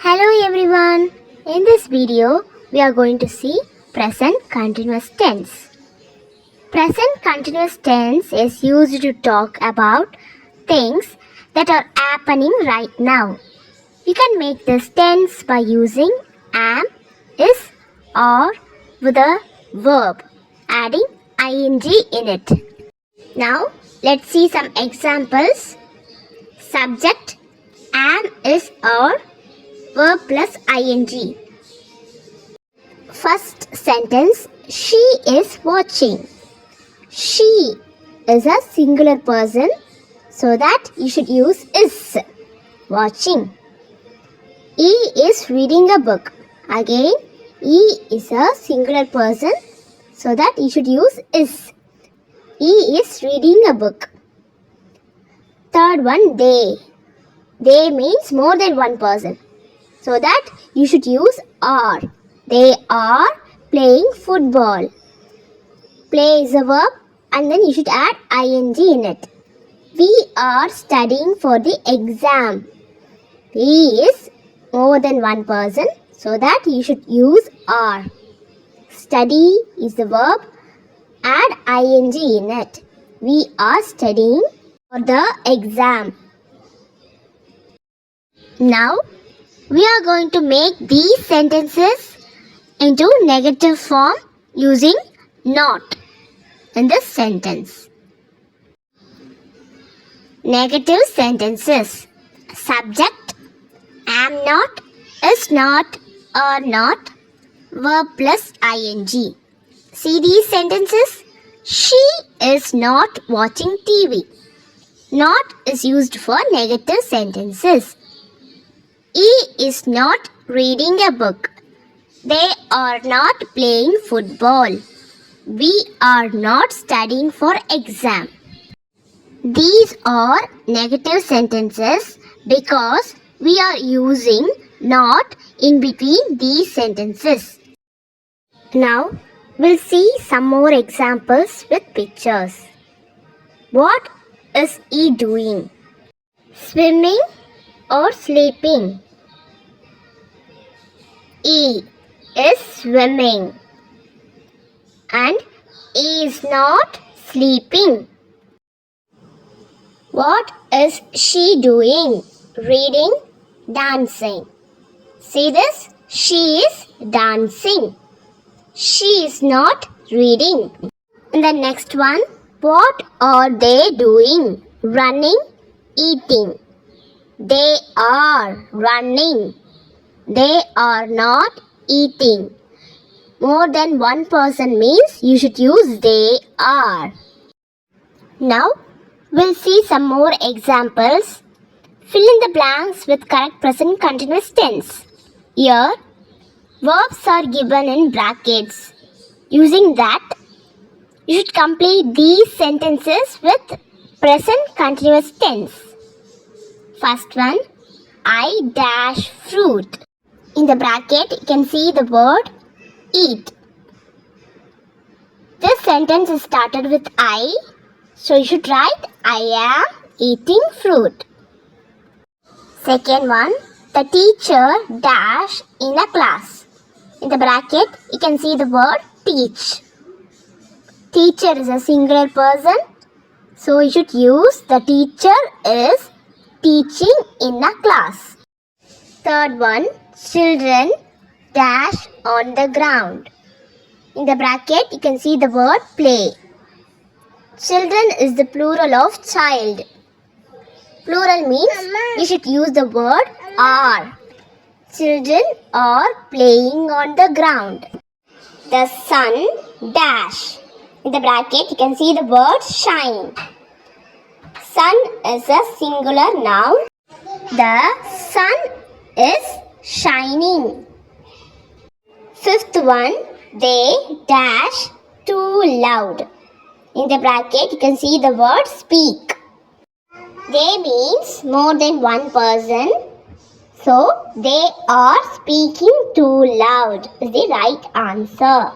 Hello everyone. In this video, we are going to see present continuous tense. Present continuous tense is used to talk about things that are happening right now. You can make this tense by using am, is, or with a verb, adding ing in it. Now, let's see some examples. Subject, am, is, or verb plus ing. First sentence, she is watching. She is a singular person, so that you should use is. Watching. He is reading a book. Again, he is a singular person, so that you should use is. He is reading a book. Third one, they. They means more than one person, so that you should use are. They are playing football. Play is a verb and then you should add ing in it. We are studying for the exam. We is more than one person, so that you should use are. Study is the verb, add ing in it. We are studying for the exam. Now, we are going to make these sentences into negative form using not in this sentence. Negative sentences. Subject, am not, is not, or not, verb plus ing. See these sentences? She is not watching TV. Not is used for negative sentences. He is not reading a book. They are not playing football. We are not studying for exam. These are negative sentences because we are using not in between these sentences. Now, we'll see some more examples with pictures. What is he doing? Swimming or sleeping? He is swimming and he is not sleeping. What is she doing? Reading, dancing. See this? She is dancing. She is not reading. And the next one, what are they doing? Running, eating. They are running. They are not eating. More than one person means you should use they are. Now, we'll see some more examples. Fill in the blanks with correct present continuous tense. Here, verbs are given in brackets. Using that, you should complete these sentences with present continuous tense. First one, I dash fruit. In the bracket, you can see the word eat. This sentence is started with I, so you should write I am eating fruit. Second one, the teacher dash in a class. In the bracket, you can see the word teach. Teacher is a singular person, so you should use the teacher is teaching in a class. Third one, children dash on the ground. In the bracket, you can see the word play. Children is the plural of child. Plural means you should use the word are. Children are playing on the ground. The sun dash. In the bracket, you can see the word shine. Sun is a singular noun. The sun is shining. Fifth one, they dash too loud. In the bracket, you can see the word speak. They means more than one person. So, they are speaking too loud is the right answer.